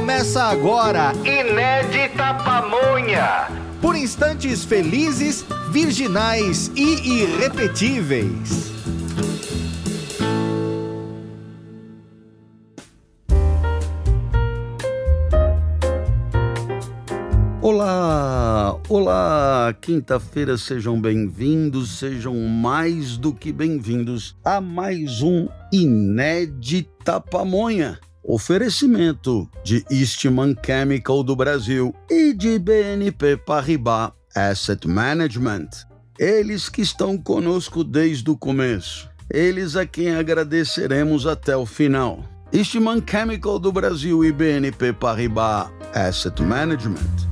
Começa agora, Inédita Pamonha. Por instantes felizes, virginais e irrepetíveis. Olá, olá, quinta-feira, sejam bem-vindos, sejam mais do que bem-vindos a mais um Inédita Pamonha. Oferecimento de Eastman Chemical do Brasil e de BNP Paribas Asset Management. Eles que estão conosco desde o começo. Eles a quem agradeceremos até o final. Eastman Chemical do Brasil e BNP Paribas Asset Management.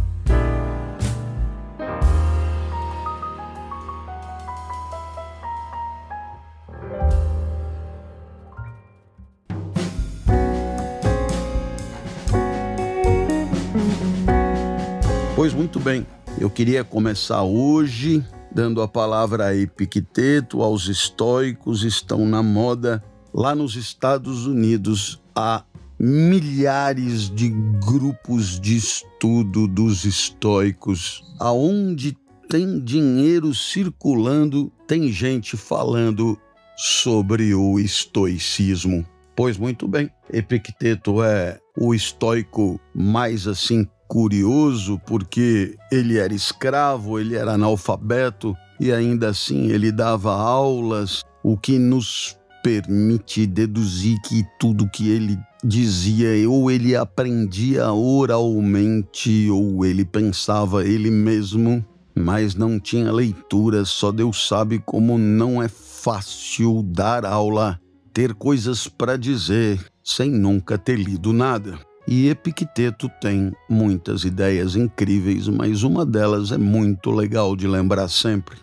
Pois muito bem, eu queria começar hoje dando a palavra a Epicteto, aos estoicos. Estão na moda lá nos Estados Unidos. Há milhares de grupos de estudo dos estoicos. Aonde tem dinheiro circulando, tem gente falando sobre o estoicismo. Pois muito bem, Epicteto é o estoico mais assim curioso, porque ele era escravo, ele era analfabeto e ainda assim ele dava aulas, o que nos permite deduzir que tudo que ele dizia ou ele aprendia oralmente ou ele pensava ele mesmo, mas não tinha leitura. Só Deus sabe como não é fácil dar aula, ter coisas para dizer sem nunca ter lido nada. E Epicteto tem muitas ideias incríveis, mas uma delas é muito legal de lembrar sempre.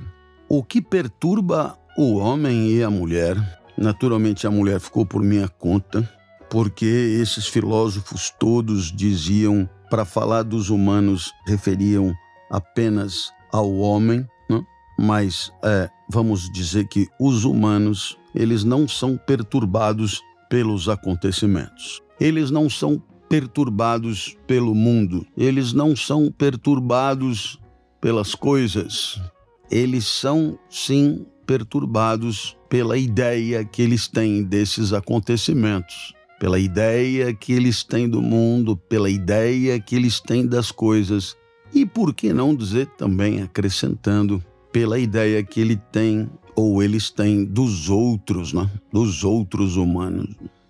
O que perturba o homem e a mulher, naturalmente a mulher ficou por minha conta, porque esses filósofos todos diziam, para falar dos humanos, referiam apenas ao homem, né? Mas vamos dizer que os humanos, eles não são perturbados pelos acontecimentos. Eles não são perturbados pelo mundo. Eles não são perturbados pelas coisas. Eles são, sim, perturbados pela ideia que eles têm desses acontecimentos, pela ideia que eles têm do mundo, pela ideia que eles têm das coisas e, por que não dizer também, acrescentando, pela ideia que ele tem ou eles têm dos outros, né? Dos outros humanos.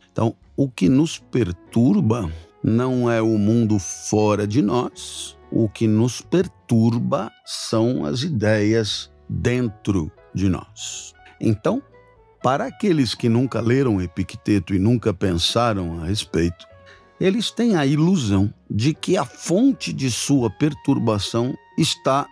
Então, o que nos perturba não é o mundo fora de nós. O que nos perturba são as ideias dentro de nós. Então, para aqueles que nunca leram Epicteto e nunca pensaram a respeito, eles têm a ilusão de que a fonte de sua perturbação está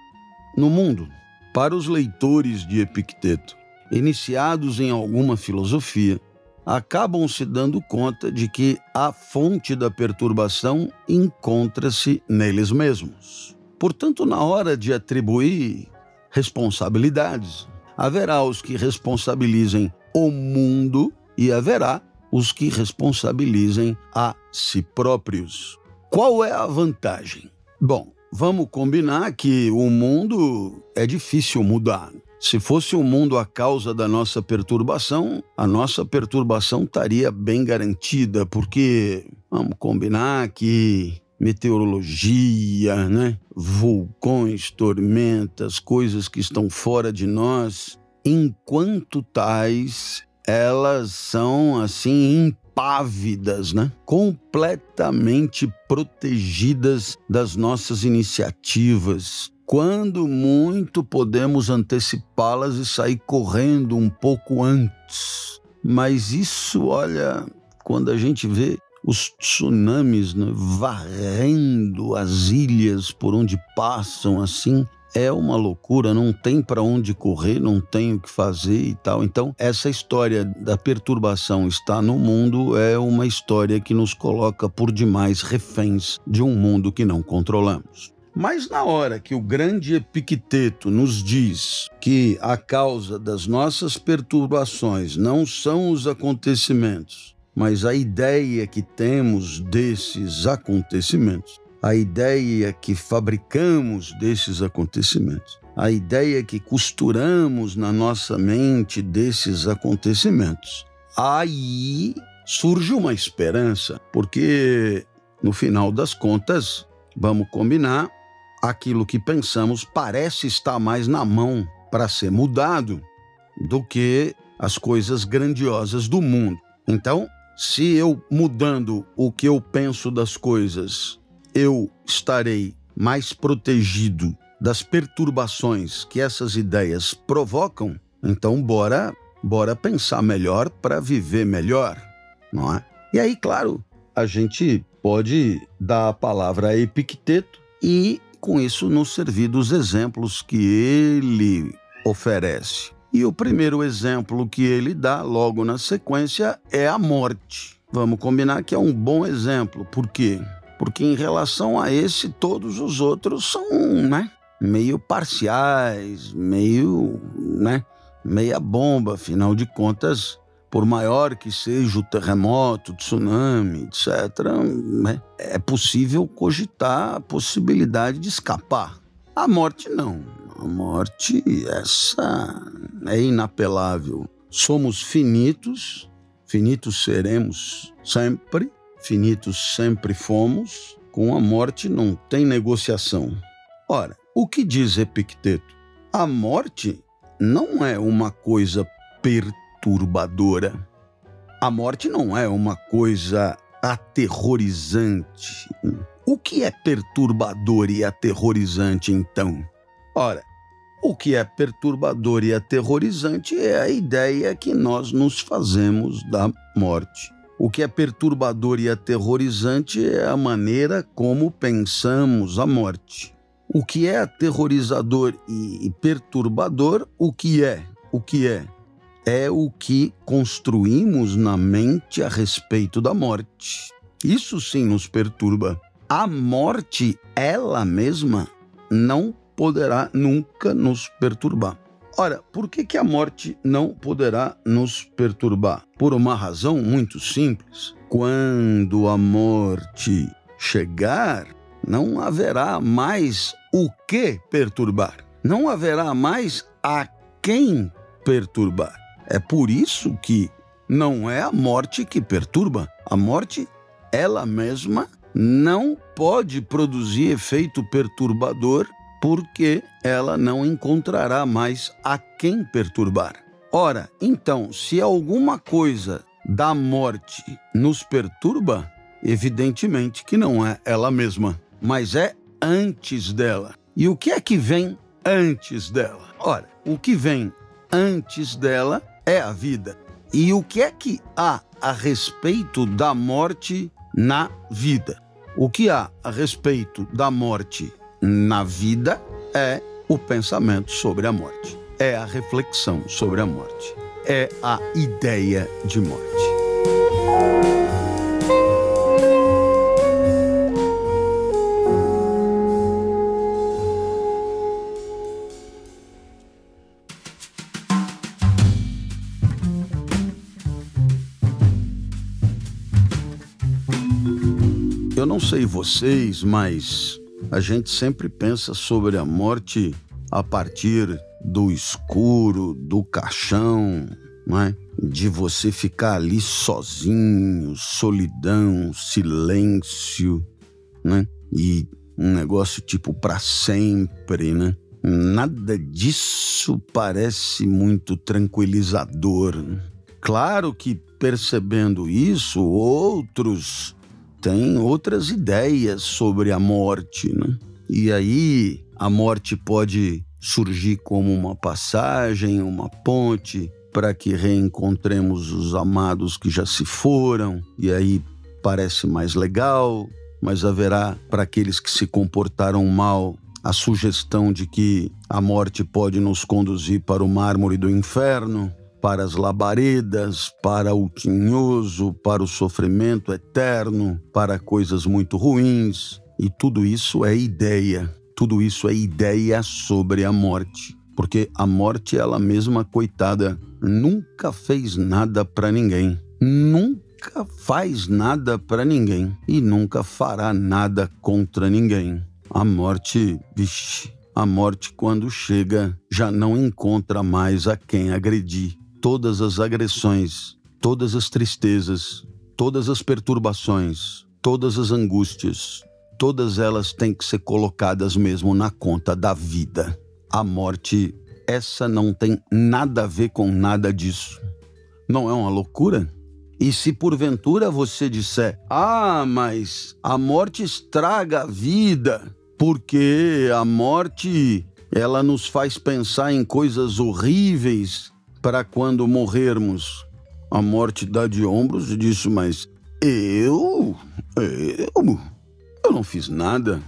no mundo. Para os leitores de Epicteto, iniciados em alguma filosofia, acabam se dando conta de que a fonte da perturbação encontra-se neles mesmos. Portanto, na hora de atribuir responsabilidades, haverá os que responsabilizem o mundo e haverá os que responsabilizem a si próprios. Qual é a vantagem? Bom, vamos combinar que o mundo é difícil mudar. Se fosse o mundo a causa da nossa perturbação, a nossa perturbação estaria bem garantida, porque vamos combinar que meteorologia, né? Vulcões, tormentas, coisas que estão fora de nós, enquanto tais, elas são assim impávidas, né? Completamente protegidas das nossas iniciativas. Quando muito, podemos antecipá-las e sair correndo um pouco antes. Mas isso, olha, quando a gente vê os tsunamis, né, varrendo as ilhas por onde passam, assim, é uma loucura, não tem para onde correr, não tem o que fazer e tal. Então, essa história da perturbação está no mundo é uma história que nos coloca por demais reféns de um mundo que não controlamos. Mas na hora que o grande Epicteto nos diz que a causa das nossas perturbações não são os acontecimentos, mas a ideia que temos desses acontecimentos, a ideia que fabricamos desses acontecimentos, a ideia que costuramos na nossa mente desses acontecimentos, aí surge uma esperança, porque no final das contas, vamos combinar, aquilo que pensamos parece estar mais na mão para ser mudado do que as coisas grandiosas do mundo. Então, se eu mudando o que eu penso das coisas, eu estarei mais protegido das perturbações que essas ideias provocam, então bora pensar melhor para viver melhor, não é? E aí, claro, a gente pode dar a palavra a Epicteto e, com isso, nos servir dos exemplos que ele oferece. E o primeiro exemplo que ele dá, logo na sequência, é a morte. Vamos combinar que é um bom exemplo. Por quê? Porque em relação a esse, todos os outros são, meio parciais, meia bomba. Afinal de contas, por maior que seja o terremoto, o tsunami, etc., é possível cogitar a possibilidade de escapar. A morte não. A morte, essa é inapelável. Somos finitos, finitos seremos sempre, finitos sempre fomos. Com a morte não tem negociação. Ora, o que diz Epicteto? A morte não é uma coisa perturbadora. A morte não é uma coisa aterrorizante. O que é perturbador e aterrorizante, então? Ora, o que é perturbador e aterrorizante é a ideia que nós nos fazemos da morte. O que é perturbador e aterrorizante é a maneira como pensamos a morte. O que é aterrorizador e perturbador, o que é? É o que construímos na mente a respeito da morte. Isso sim nos perturba. A morte, ela mesma, não poderá nunca nos perturbar. Ora, por que a morte não poderá nos perturbar? Por uma razão muito simples. Quando a morte chegar, não haverá mais o que perturbar. Não haverá mais a quem perturbar. É por isso que não é a morte que perturba. A morte, ela mesma, não pode produzir efeito perturbador porque ela não encontrará mais a quem perturbar. Ora, então, se alguma coisa da morte nos perturba, evidentemente que não é ela mesma, mas é antes dela. E o que é que vem antes dela? Ora, o que vem antes dela é a vida. E o que é que há a respeito da morte na vida? O que há a respeito da morte na vida é o pensamento sobre a morte, é a reflexão sobre a morte, é a ideia de morte. Eu não sei vocês, mas a gente sempre pensa sobre a morte a partir do escuro, do caixão, não é? De você ficar ali sozinho, solidão, silêncio, né? E um negócio tipo para sempre, né? Nada disso parece muito tranquilizador, né? Claro que percebendo isso, outros têm outras ideias sobre a morte, né? E aí a morte pode surgir como uma passagem, uma ponte para que reencontremos os amados que já se foram, e aí parece mais legal, mas haverá para aqueles que se comportaram mal a sugestão de que a morte pode nos conduzir para o mármore do inferno, para as labaredas, para o tinhoso, para o sofrimento eterno, para coisas muito ruins. E tudo isso é ideia. Tudo isso é ideia sobre a morte. Porque a morte, ela mesma, coitada, nunca fez nada para ninguém. Nunca nunca faz nada para ninguém e nunca fará nada contra ninguém. A morte, a morte quando chega já não encontra mais a quem agredir. Todas as agressões, todas as tristezas, todas as perturbações, todas as angústias, todas elas têm que ser colocadas mesmo na conta da vida. A morte, essa não tem nada a ver com nada disso. Não é uma loucura? E se porventura você disser, mas a morte estraga a vida, porque a morte, ela nos faz pensar em coisas horríveis para quando morrermos. A morte dá de ombros e diz, mas eu não fiz nada,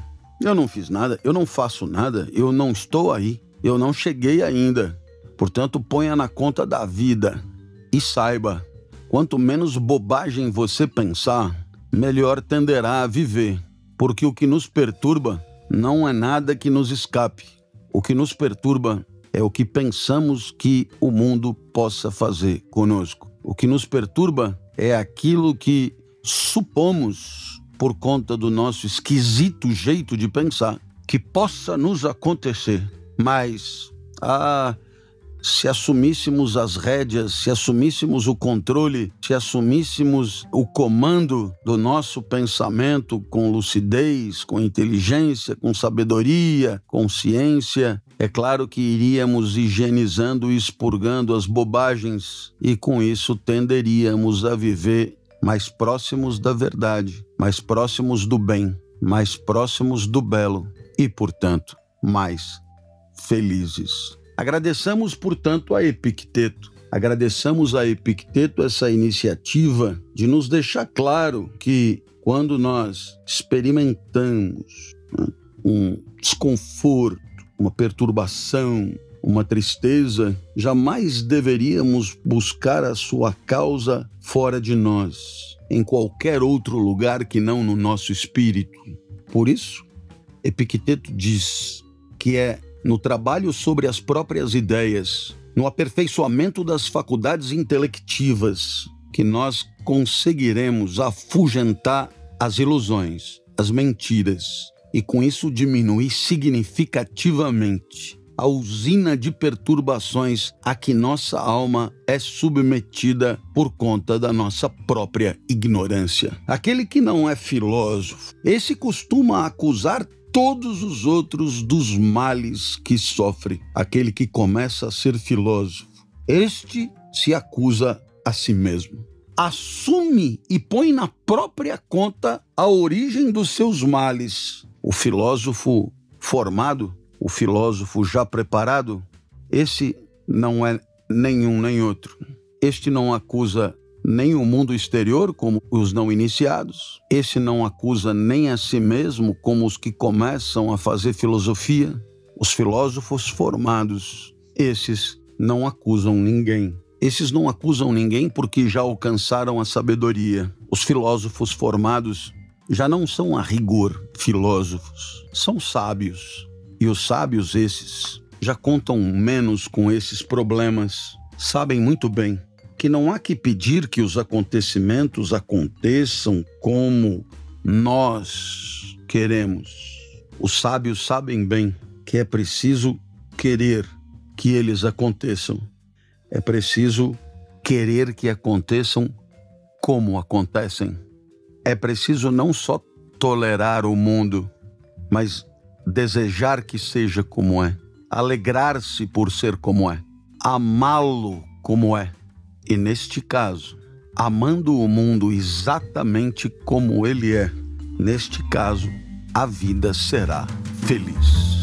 eu não faço nada, eu não estou aí, eu não cheguei ainda. Portanto, ponha na conta da vida e saiba, quanto menos bobagem você pensar, melhor tenderá a viver, porque o que nos perturba não é nada que nos escape. O que nos perturba é o que pensamos que o mundo possa fazer conosco. O que nos perturba é aquilo que supomos, por conta do nosso esquisito jeito de pensar, que possa nos acontecer. Mas, se assumíssemos as rédeas, se assumíssemos o controle, se assumíssemos o comando do nosso pensamento com lucidez, com inteligência, com sabedoria, com ciência, é claro que iríamos higienizando e expurgando as bobagens e com isso tenderíamos a viver mais próximos da verdade, mais próximos do bem, mais próximos do belo e, portanto, mais felizes. Agradeçamos, portanto, a Epicteto. Agradeçamos a Epicteto essa iniciativa de nos deixar claro que quando nós experimentamos um desconforto, uma perturbação, uma tristeza, jamais deveríamos buscar a sua causa fora de nós, em qualquer outro lugar que não no nosso espírito. Por isso, Epicteto diz que é no trabalho sobre as próprias ideias, no aperfeiçoamento das faculdades intelectivas, que nós conseguiremos afugentar as ilusões, as mentiras, e com isso diminuir significativamente a usina de perturbações a que nossa alma é submetida por conta da nossa própria ignorância. Aquele que não é filósofo, esse costuma acusar todos os outros dos males que sofre. Aquele que começa a ser filósofo, este se acusa a si mesmo. Assume e põe na própria conta a origem dos seus males. O filósofo formado, o filósofo já preparado, esse não é nenhum nem outro. Este não acusa nem o mundo exterior, como os não iniciados. Esse não acusa nem a si mesmo, como os que começam a fazer filosofia. Os filósofos formados, esses não acusam ninguém. Esses não acusam ninguém porque já alcançaram a sabedoria. Os filósofos formados já não são a rigor filósofos, são sábios. E os sábios esses já contam menos com esses problemas. Sabem muito bem que não há que pedir que os acontecimentos aconteçam como nós queremos. Os sábios sabem bem que é preciso querer que eles aconteçam. É preciso querer que aconteçam como acontecem. É preciso não só tolerar o mundo, mas desejar que seja como é. Alegrar-se por ser como é. Amá-lo como é. E neste caso, amando o mundo exatamente como ele é, neste caso, a vida será feliz.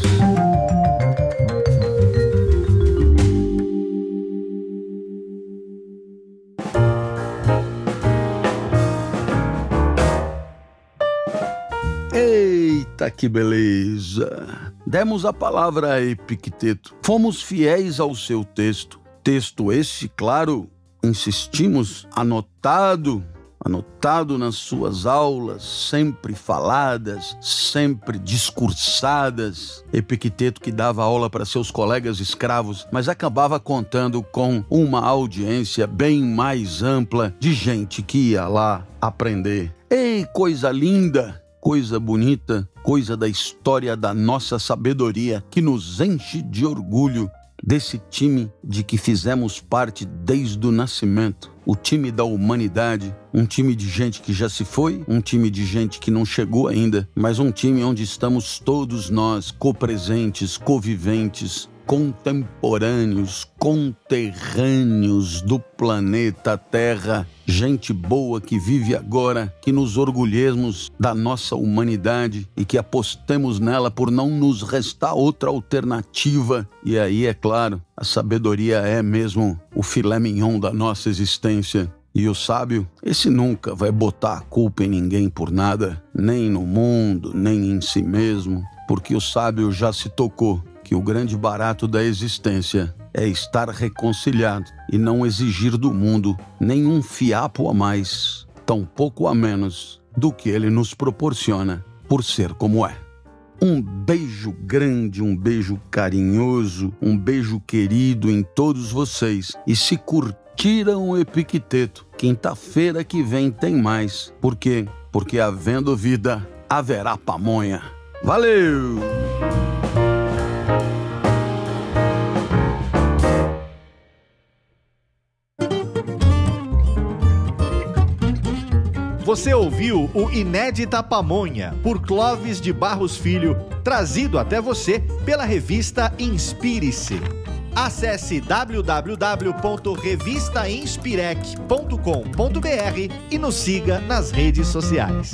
Eita, que beleza! Demos a palavra a Epicteto. Fomos fiéis ao seu texto. Texto esse, claro, insistimos, anotado anotado nas suas aulas, sempre faladas, sempre discursadas. Epicteto que dava aula para seus colegas escravos, mas acabava contando com uma audiência bem mais ampla de gente que ia lá aprender. Ei, coisa linda! Coisa bonita, coisa da história da nossa sabedoria, que nos enche de orgulho desse time de que fizemos parte desde o nascimento. O time da humanidade, um time de gente que já se foi, um time de gente que não chegou ainda, mas um time onde estamos todos nós, copresentes, conviventes, contemporâneos, conterrâneos do planeta Terra, gente boa que vive agora, que nos orgulhemos da nossa humanidade e que apostemos nela por não nos restar outra alternativa. E aí, é claro, a sabedoria é mesmo o filé mignon da nossa existência. E o sábio, esse nunca vai botar a culpa em ninguém por nada, nem no mundo, nem em si mesmo, porque o sábio já se tocou que o grande barato da existência é estar reconciliado e não exigir do mundo nenhum fiapo a mais, tampouco a menos do que ele nos proporciona por ser como é. Um beijo grande, um beijo carinhoso, um beijo querido em todos vocês. E se curtiram o Epicteto, quinta-feira que vem tem mais. Por quê? Porque havendo vida, haverá pamonha. Valeu! Você ouviu o Inédita Pamonha, por Clóvis de Barros Filho, trazido até você pela revista Inspire-se. Acesse www.revistainspirec.com.br e nos siga nas redes sociais.